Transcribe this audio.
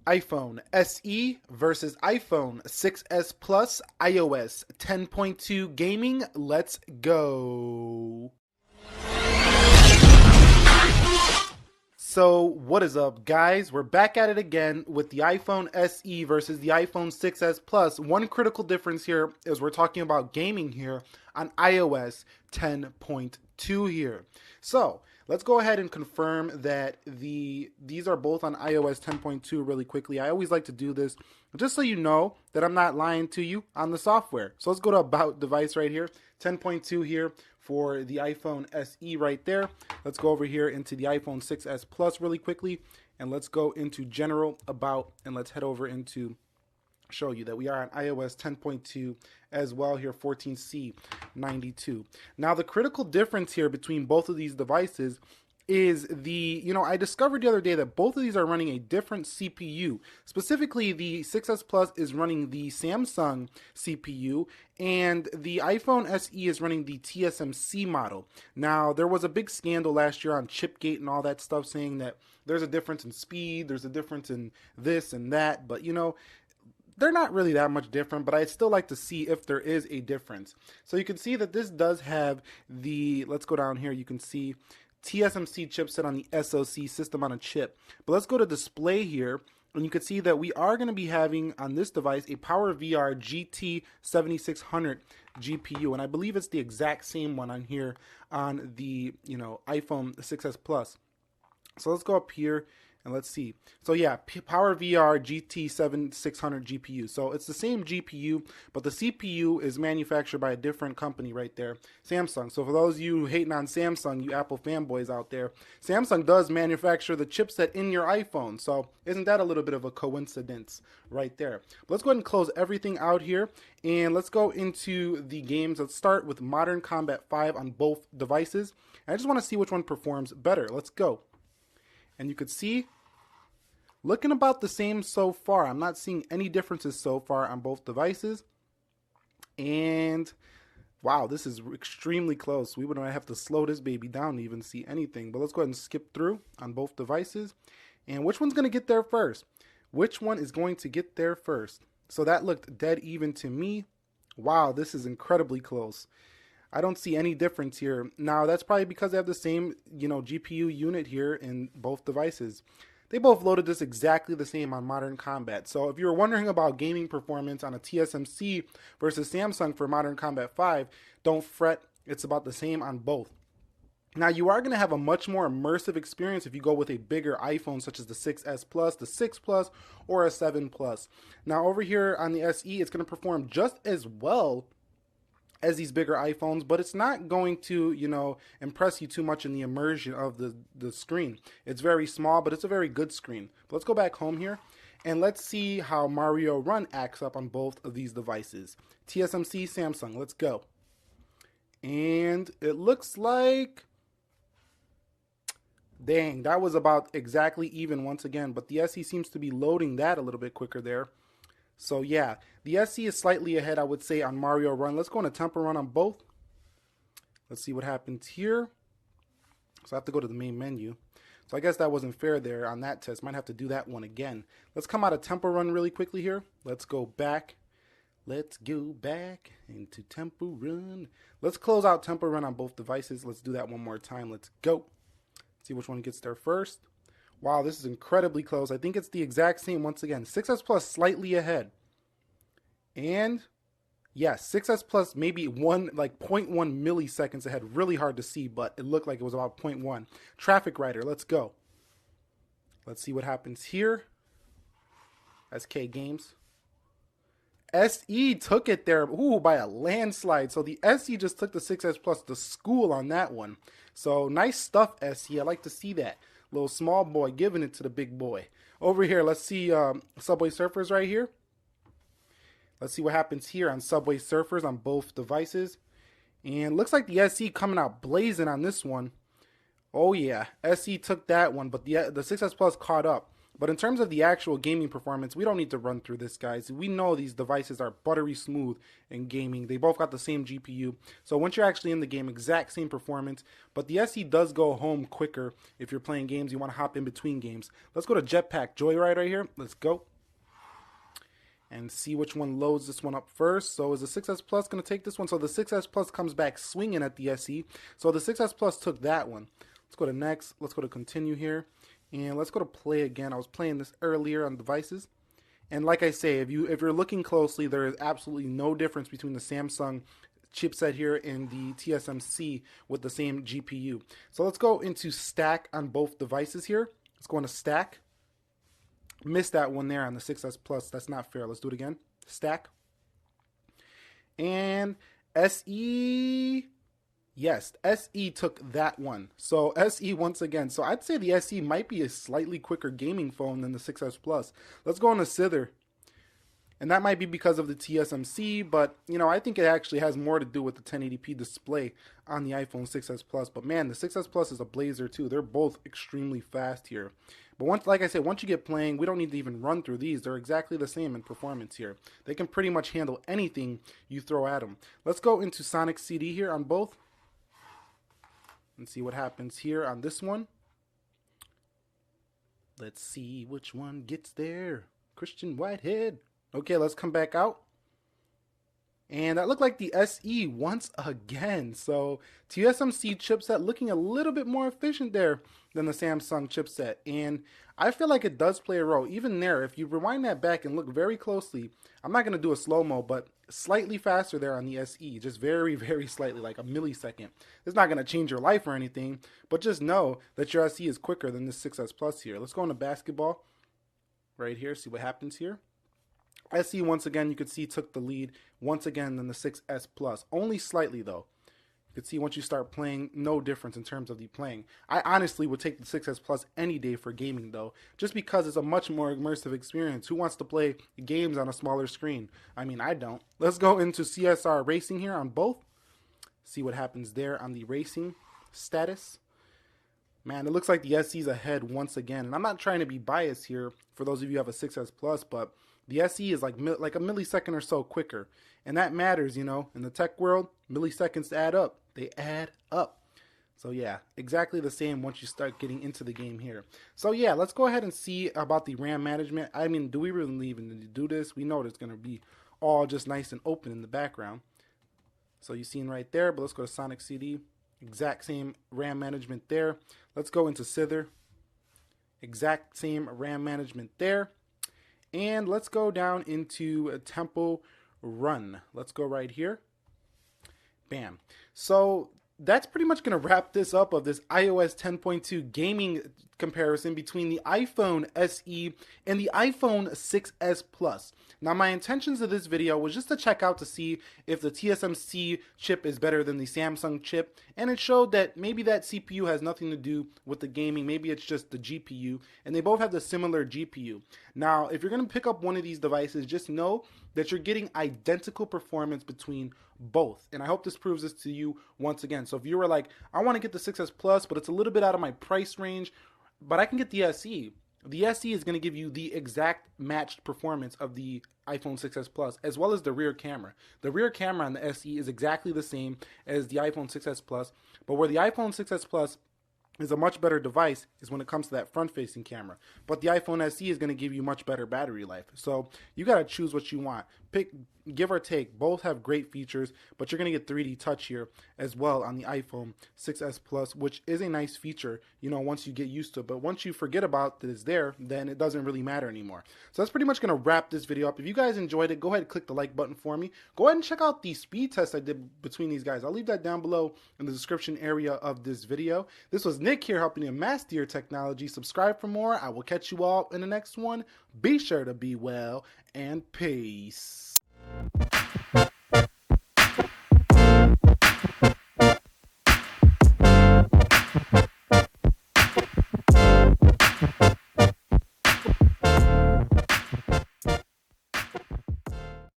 iPhone SE versus iPhone 6s Plus iOS 10.2 gaming. Let's go. So what is up, guys? We're back at it again with the iPhone SE versus the iPhone 6s Plus. One critical difference here is we're talking about gaming here on iOS 10.2 here. So let's go ahead and confirm that these are both on iOS 10.2 really quickly. I always like to do this just so you know that I'm not lying to you on the software. So let's go to About Device right here, 10.2 here for the iPhone SE right there. Let's go over here into the iPhone 6s Plus really quickly, and let's go into General, About, and let's head over into show you that we are on iOS 10.2 as well here, 14C92. Now the critical difference here between both of these devices is I discovered the other day that both of these are running a different CPU. Specifically, the 6s Plus is running the Samsung CPU, and the iPhone SE is running the TSMC model. Now, there was a big scandal last year on Chipgate and all that stuff, saying that there's a difference in speed, there's a difference in this and that, but they're not really that much different, but I'd still like to see if there is a difference. So you can see that this does have let's go down here, you can see TSMC chipset on the SoC, system on a chip. But let's go to display here, and you can see that we are going to be having on this device a PowerVR GT7600 GPU, and I believe it's the exact same one on here on the iPhone 6s Plus. So let's go up here and let's see. So yeah, PowerVR GT7600 GPU. So it's the same GPU, but the CPU is manufactured by a different company right there, Samsung. So for those of you hating on Samsung, you Apple fanboys out there, Samsung does manufacture the chipset in your iPhone. So isn't that a little bit of a coincidence right there? But let's go ahead and close everything out here, and let's go into the games. Let's start with Modern Combat 5 on both devices. And I just want to see which one performs better. Let's go. And you could see, looking about the same so far. I'm not seeing any differences so far on both devices. And wow, this is extremely close. We would have to slow this baby down to even see anything. But let's go ahead and skip through on both devices. And which one's going to get there first? Which one is going to get there first? So that looked dead even to me. Wow, this is incredibly close. I don't see any difference here. Now, that's probably because they have the same, GPU unit here in both devices. They both loaded this exactly the same on Modern Combat. So if you were wondering about gaming performance on a TSMC versus Samsung for Modern Combat 5, don't fret. It's about the same on both. Now, you are going to have a much more immersive experience if you go with a bigger iPhone such as the 6s Plus, the 6 Plus, or a 7 Plus. Now, over here on the SE, it's going to perform just as well as these bigger iPhones, but it's not going to, impress you too much in the immersion of the screen. It's very small, but it's a very good screen. But let's go back home here, and let's see how Mario Run acts up on both of these devices. TSMC, Samsung, let's go. And it looks like, dang, that was about exactly even once again, but the SE seems to be loading that a little bit quicker there. So yeah, the SE is slightly ahead, I would say, on Mario Run. Let's go on a Temple Run on both. Let's see what happens here. So I have to go to the main menu. So I guess that wasn't fair there on that test. Might have to do that one again. Let's come out of Temple Run really quickly here. Let's go back. Let's go back into Temple Run. Let's close out Temple Run on both devices. Let's do that one more time. Let's go. See which one gets there first. Wow, this is incredibly close. I think it's the exact same once again. 6s Plus slightly ahead. And yes, 6s Plus maybe 0.1 milliseconds ahead. Really hard to see, but it looked like it was about 0.1. Traffic Rider, let's go. Let's see what happens here. SK Games. SE took it there, by a landslide. So the SE just took the 6s Plus to school on that one. So nice stuff, SE. I like to see that. Little small boy giving it to the big boy. Over here, let's see Subway Surfers right here. Let's see what happens here on Subway Surfers on both devices. And looks like the SE coming out blazing on this one. Oh yeah, SE took that one, but the 6s Plus caught up. But in terms of the actual gaming performance, we don't need to run through this, guys. We know these devices are buttery smooth in gaming. They both got the same GPU. So once you're actually in the game, exact same performance. But the SE does go home quicker if you're playing games. You want to hop in between games. Let's go to Jetpack Joyride right here. Let's go. And see which one loads this one up first. So is the 6S Plus going to take this one? So the 6S Plus comes back swinging at the SE. So the 6S Plus took that one. Let's go to next. Let's go to continue here. And let's go to play again. I was playing this earlier on devices. And like I say, if you're looking closely, there is absolutely no difference between the Samsung chipset here and the TSMC with the same GPU. So let's go into stack on both devices here. Let's go into stack. Missed that one there on the 6S Plus. That's not fair. Let's do it again. Stack. And SE. Yes, SE took that one. So SE once again. So I'd say the SE might be a slightly quicker gaming phone than the 6S Plus. Let's go on to Csr. And that might be because of the TSMC, but you know, I think it actually has more to do with the 1080p display on the iPhone 6S Plus. But man, the 6S Plus is a blazer too. They're both extremely fast here. But once, like I said, once you get playing, we don't need to even run through these. They're exactly the same in performance here. They can pretty much handle anything you throw at them. Let's go into Sonic CD here on both. And see what happens here on this one. Let's see which one gets there. Christian Whitehead. Okay, let's come back out. And that looked like the SE once again. So TSMC chipset looking a little bit more efficient there than the Samsung chipset. And I feel like it does play a role. Even there, if you rewind that back and look very closely, I'm not going to do a slow-mo, but slightly faster there on the SE. Just very, very slightly, like a millisecond. It's not going to change your life or anything, but just know that your SE is quicker than this 6S Plus here. Let's go into basketball right here, see what happens here. SE, once again, you could see took the lead once again than the 6S Plus. Only slightly, though. You could see once you start playing, no difference in terms of the playing. I honestly would take the 6S Plus any day for gaming, though, just because it's a much more immersive experience. Who wants to play games on a smaller screen? I mean, I don't. Let's go into Csr Racing here on both. See what happens there on the racing status. Man, it looks like the SE's ahead once again. And I'm not trying to be biased here for those of you who have a 6S Plus, but the SE is like a millisecond or so quicker. And that matters, you know. In the tech world, milliseconds add up. They add up. So yeah, exactly the same once you start getting into the game here. So yeah, let's go ahead and see about the RAM management. I mean, do we really even need to do this? We know it's going to be all just nice and open in the background. So you've seen right there, but let's go to Sonic CD. Exact same RAM management there. Let's go into Csr. Exact same RAM management there. And let's go down into Tempo Run. Let's go right here. Bam. So that's pretty much going to wrap this up of this iOS 10.2 gaming comparison between the iPhone SE and the iPhone 6S Plus. Now, my intentions of this video was just to check out to see if the TSMC chip is better than the Samsung chip, and it showed that maybe that CPU has nothing to do with the gaming, maybe it's just the GPU, and they both have the similar GPU. Now, if you're going to pick up one of these devices, just know that you're getting identical performance between both, and I hope this proves this to you once again. So if you were like, I want to get the 6S Plus, but it's a little bit out of my price range, but I can get the SE. The SE is going to give you the exact matched performance of the iPhone 6S Plus, as well as the rear camera. The rear camera on the SE is exactly the same as the iPhone 6S Plus, but where the iPhone 6S Plus is a much better device is when it comes to that front-facing camera. But the iPhone SE is going to give you much better battery life. So you got to choose what you want. Pick, give or take. Both have great features, but you're going to get 3D touch here as well on the iPhone 6S Plus, which is a nice feature, you know, once you get used to it. But once you forget about that it's there, then it doesn't really matter anymore. So that's pretty much going to wrap this video up. If you guys enjoyed it, go ahead and click the like button for me. Go ahead and check out the speed test I did between these guys. I'll leave that down below in the description area of this video. This was Nick here helping you master your technology. Subscribe for more. I will catch you all in the next one. Be sure to be well and peace.